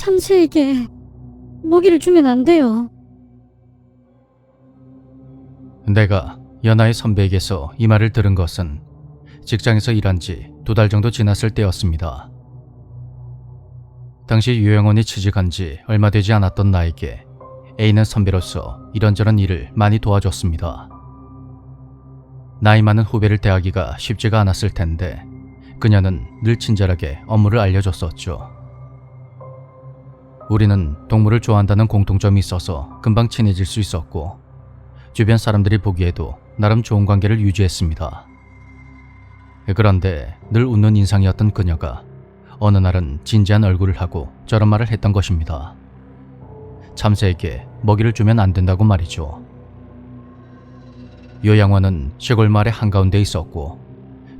참새에게 먹이를 주면 안 돼요. 내가 연하의 선배에게서 이 말을 들은 것은 직장에서 일한 지 2달 정도 지났을 때였습니다. 당시 요양원에 취직한 지 얼마 되지 않았던 나에게 A는 선배로서 이런저런 일을 많이 도와줬습니다. 나이 많은 후배를 대하기가 쉽지가 않았을 텐데 그녀는 늘 친절하게 업무를 알려줬었죠. 우리는 동물을 좋아한다는 공통점이 있어서 금방 친해질 수 있었고 주변 사람들이 보기에도 나름 좋은 관계를 유지했습니다. 그런데 늘 웃는 인상이었던 그녀가 어느 날은 진지한 얼굴을 하고 저런 말을 했던 것입니다. 참새에게 먹이를 주면 안 된다고 말이죠. 요양원은 시골 마을의 한가운데 있었고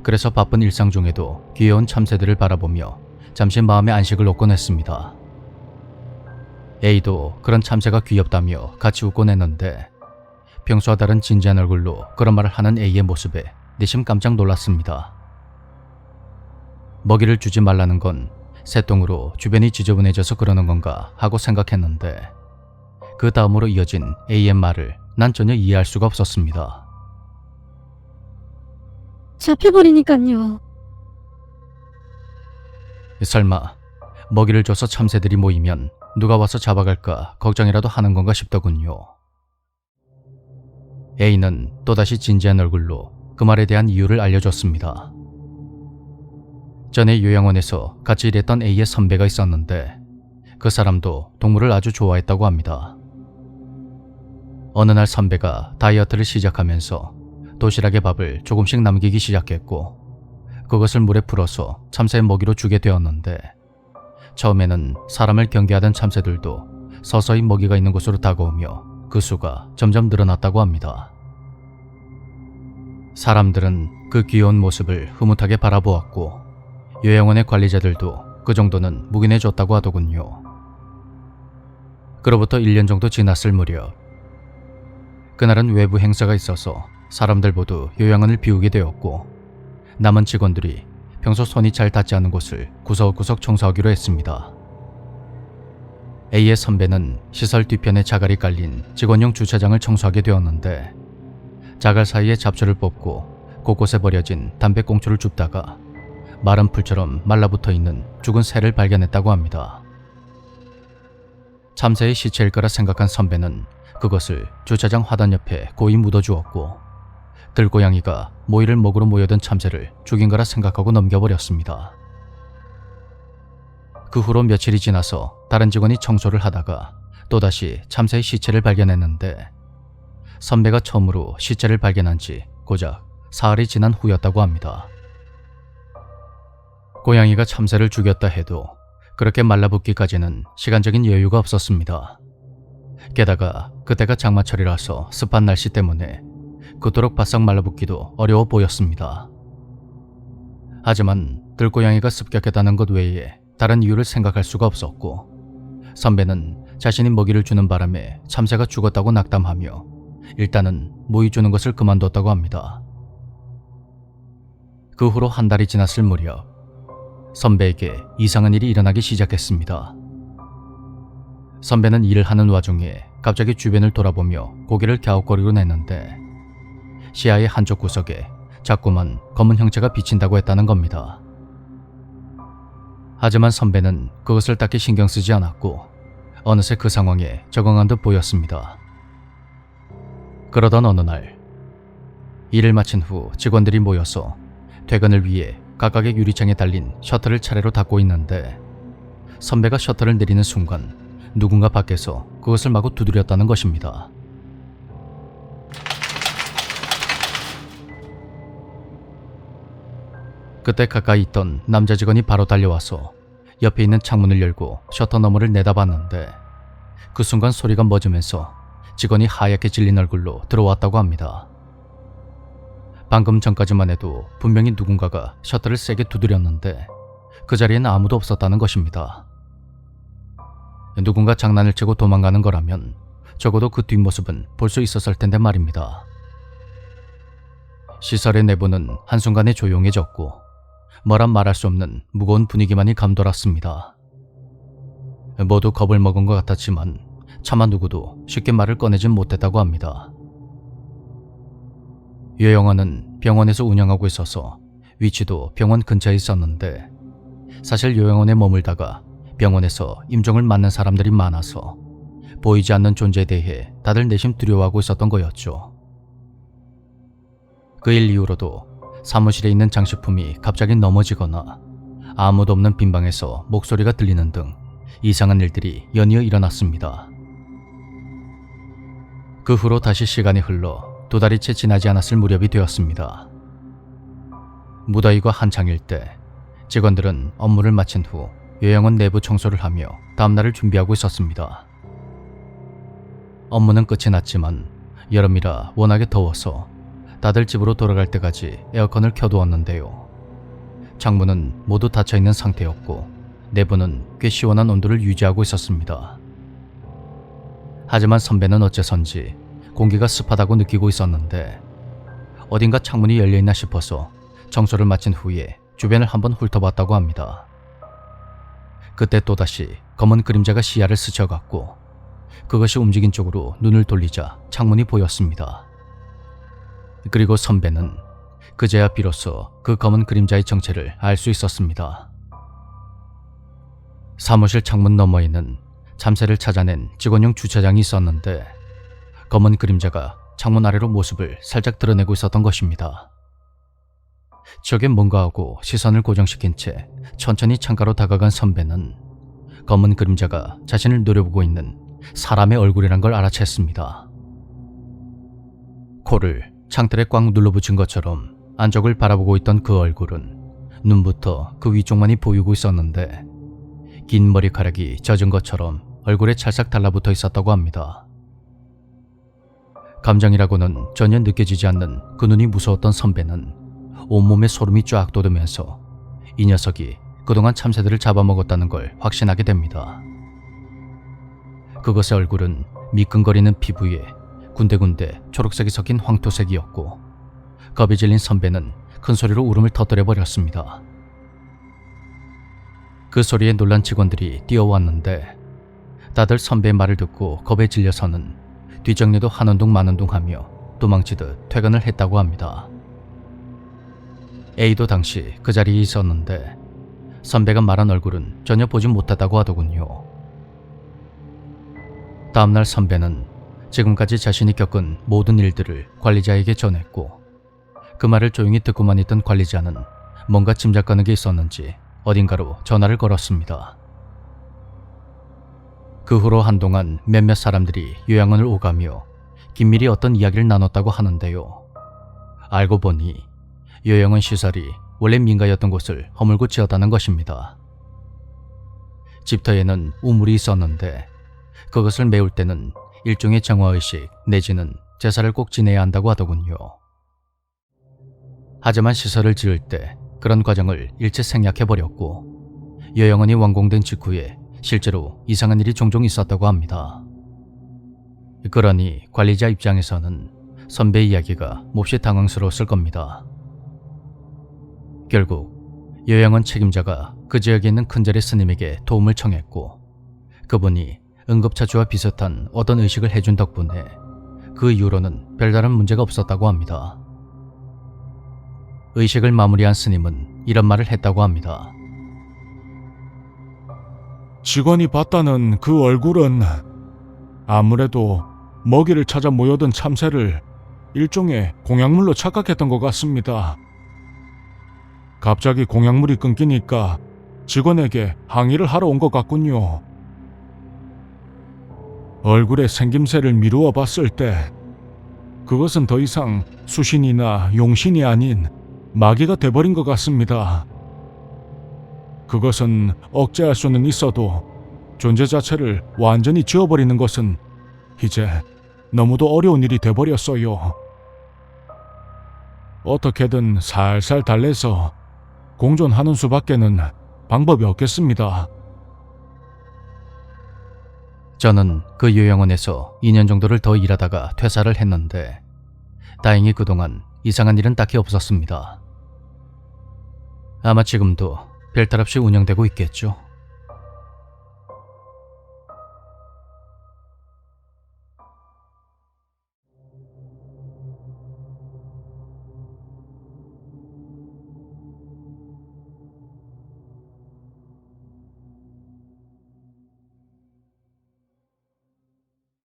그래서 바쁜 일상 중에도 귀여운 참새들을 바라보며 잠시 마음의 안식을 얻곤 했습니다. A도 그런 참새가 귀엽다며 같이 웃곤 했는데 평소와 다른 진지한 얼굴로 그런 말을 하는 A의 모습에 내심 깜짝 놀랐습니다. 먹이를 주지 말라는 건 새똥으로 주변이 지저분해져서 그러는 건가 하고 생각했는데 그 다음으로 이어진 A의 말을 난 전혀 이해할 수가 없었습니다. 잡혀버리니깐요. 설마 먹이를 줘서 참새들이 모이면 누가 와서 잡아갈까 걱정이라도 하는 건가 싶더군요. A는 또다시 진지한 얼굴로 그 말에 대한 이유를 알려줬습니다. 전에 요양원에서 같이 일했던 A의 선배가 있었는데 그 사람도 동물을 아주 좋아했다고 합니다. 어느 날 선배가 다이어트를 시작하면서 도시락에 밥을 조금씩 남기기 시작했고 그것을 물에 풀어서 참새의 먹이로 주게 되었는데 처음에는 사람을 경계하던 참새들도 서서히 먹이가 있는 곳으로 다가오며 그 수가 점점 늘어났다고 합니다. 사람들은 그 귀여운 모습을 흐뭇하게 바라보았고 요양원의 관리자들도 그 정도는 묵인해줬다고 하더군요. 그로부터 1년 정도 지났을 무렵 그날은 외부 행사가 있어서 사람들 모두 요양원을 비우게 되었고 남은 직원들이 평소 손이 잘 닿지 않은 곳을 구석구석 청소하기로 했습니다. A의 선배는 시설 뒤편에 자갈이 깔린 직원용 주차장을 청소하게 되었는데 자갈 사이에 잡초를 뽑고 곳곳에 버려진 담배꽁초를 줍다가 마른 풀처럼 말라붙어 있는 죽은 새를 발견했다고 합니다. 참새의 시체일 거라 생각한 선배는 그것을 주차장 화단 옆에 고이 묻어주었고 들고양이가 모이를 먹으러 모여든 참새를 죽인 거라 생각하고 넘겨버렸습니다. 그 후로 며칠이 지나서 다른 직원이 청소를 하다가 또다시 참새의 시체를 발견했는데 선배가 처음으로 시체를 발견한 지 고작 사흘이 지난 후였다고 합니다. 고양이가 참새를 죽였다 해도 그렇게 말라붙기까지는 시간적인 여유가 없었습니다. 게다가 그때가 장마철이라서 습한 날씨 때문에 그토록 바싹 말라붙기도 어려워 보였습니다. 하지만 들고양이가 습격했다는 것 외에 다른 이유를 생각할 수가 없었고 선배는 자신이 먹이를 주는 바람에 참새가 죽었다고 낙담하며 일단은 모이 주는 것을 그만뒀다고 합니다. 그 후로 한 달이 지났을 무렵 선배에게 이상한 일이 일어나기 시작했습니다. 선배는 일을 하는 와중에 갑자기 주변을 돌아보며 고개를 갸웃거리고 냈는데 시야의 한쪽 구석에 자꾸만 검은 형체가 비친다고 했다는 겁니다. 하지만 선배는 그것을 딱히 신경 쓰지 않았고 어느새 그 상황에 적응한 듯 보였습니다. 그러던 어느 날 일을 마친 후 직원들이 모여서 퇴근을 위해 각각의 유리창에 달린 셔터를 차례로 닫고 있는데 선배가 셔터를 내리는 순간 누군가 밖에서 그것을 마구 두드렸다는 것입니다. 그때 가까이 있던 남자 직원이 바로 달려와서 옆에 있는 창문을 열고 셔터 너머를 내다봤는데 그 순간 소리가 멎으면서 직원이 하얗게 질린 얼굴로 들어왔다고 합니다. 방금 전까지만 해도 분명히 누군가가 셔터를 세게 두드렸는데 그 자리에는 아무도 없었다는 것입니다. 누군가 장난을 치고 도망가는 거라면 적어도 그 뒷모습은 볼 수 있었을 텐데 말입니다. 시설의 내부는 한순간에 조용해졌고 뭐란 말할 수 없는 무거운 분위기만이 감돌았습니다. 모두 겁을 먹은 것 같았지만 차마 누구도 쉽게 말을 꺼내진 못했다고 합니다. 요양원은 병원에서 운영하고 있어서 위치도 병원 근처에 있었는데 사실 요양원에 머물다가 병원에서 임종을 맞는 사람들이 많아서 보이지 않는 존재에 대해 다들 내심 두려워하고 있었던 거였죠. 그 일 이후로도 사무실에 있는 장식품이 갑자기 넘어지거나 아무도 없는 빈 방에서 목소리가 들리는 등 이상한 일들이 연이어 일어났습니다. 그 후로 다시 시간이 흘러 2달이 채 지나지 않았을 무렵이 되었습니다. 무더위가 한창일 때 직원들은 업무를 마친 후 요양원 내부 청소를 하며 다음날을 준비하고 있었습니다. 업무는 끝이 났지만 여름이라 워낙에 더워서 다들 집으로 돌아갈 때까지 에어컨을 켜두었는데요. 창문은 모두 닫혀있는 상태였고 내부는 꽤 시원한 온도를 유지하고 있었습니다. 하지만 선배는 어째선지 공기가 습하다고 느끼고 있었는데 어딘가 창문이 열려있나 싶어서 청소를 마친 후에 주변을 한번 훑어봤다고 합니다. 그때 또다시 검은 그림자가 시야를 스쳐갔고 그것이 움직인 쪽으로 눈을 돌리자 창문이 보였습니다. 그리고 선배는 그제야 비로소 그 검은 그림자의 정체를 알 수 있었습니다. 사무실 창문 너머에는 참새를 찾아낸 직원용 주차장이 있었는데 검은 그림자가 창문 아래로 모습을 살짝 드러내고 있었던 것입니다. 저게 뭔가 하고 시선을 고정시킨 채 천천히 창가로 다가간 선배는 검은 그림자가 자신을 노려보고 있는 사람의 얼굴이란 걸 알아챘습니다. 코를 창틀에 꽉 눌러붙인 것처럼 안쪽을 바라보고 있던 그 얼굴은 눈부터 그 위쪽만이 보이고 있었는데 긴 머리카락이 젖은 것처럼 얼굴에 찰싹 달라붙어 있었다고 합니다. 감정이라고는 전혀 느껴지지 않는 그 눈이 무서웠던 선배는 온몸에 소름이 쫙 돋으면서 이 녀석이 그동안 참새들을 잡아먹었다는 걸 확신하게 됩니다. 그것의 얼굴은 미끈거리는 피부에 군데군데 초록색이 섞인 황토색이었고 겁이 질린 선배는 큰 소리로 울음을 터뜨려 버렸습니다. 그 소리에 놀란 직원들이 뛰어왔는데 다들 선배의 말을 듣고 겁에 질려서는 뒷정리도 하는 둥 마는 둥 하며 도망치듯 퇴근을 했다고 합니다. A도 당시 그 자리에 있었는데 선배가 말한 얼굴은 전혀 보지 못했다고 하더군요. 다음날 선배는 지금까지 자신이 겪은 모든 일들을 관리자에게 전했고 그 말을 조용히 듣고만 있던 관리자는 뭔가 짐작가는 게 있었는지 어딘가로 전화를 걸었습니다. 그 후로 한동안 몇몇 사람들이 요양원을 오가며 긴밀히 어떤 이야기를 나눴다고 하는데요. 알고 보니 요양원 시설이 원래 민가였던 곳을 허물고 지었다는 것입니다. 집터에는 우물이 있었는데 그것을 메울 때는 일종의 정화의식 내지는 제사를 꼭 지내야 한다고 하더군요. 하지만 시설을 지을 때 그런 과정을 일체 생략해버렸고 요양원이 완공된 직후에 실제로 이상한 일이 종종 있었다고 합니다. 그러니 관리자 입장에서는 선배 이야기가 몹시 당황스러웠을 겁니다. 결국 요양원 책임자가 그 지역에 있는 큰절의 스님에게 도움을 청했고 그분이 응급처치와 비슷한 어떤 의식을 해준 덕분에 그 이후로는 별다른 문제가 없었다고 합니다. 의식을 마무리한 스님은 이런 말을 했다고 합니다. 직원이 봤다는 그 얼굴은 아무래도 먹이를 찾아 모여든 참새를 일종의 공약물로 착각했던 것 같습니다. 갑자기 공약물이 끊기니까 직원에게 항의를 하러 온 것 같군요. 얼굴의 생김새를 미루어 봤을 때 그것은 더 이상 수신이나 용신이 아닌 마귀가 돼버린 것 같습니다. 그것은 억제할 수는 있어도 존재 자체를 완전히 지워버리는 것은 이제 너무도 어려운 일이 돼버렸어요. 어떻게든 살살 달래서 공존하는 수밖에는 방법이 없겠습니다. 저는 그 요양원에서 2년 정도를 더 일하다가 퇴사를 했는데 다행히 그동안 이상한 일은 딱히 없었습니다. 아마 지금도 별탈 없이 운영되고 있겠죠.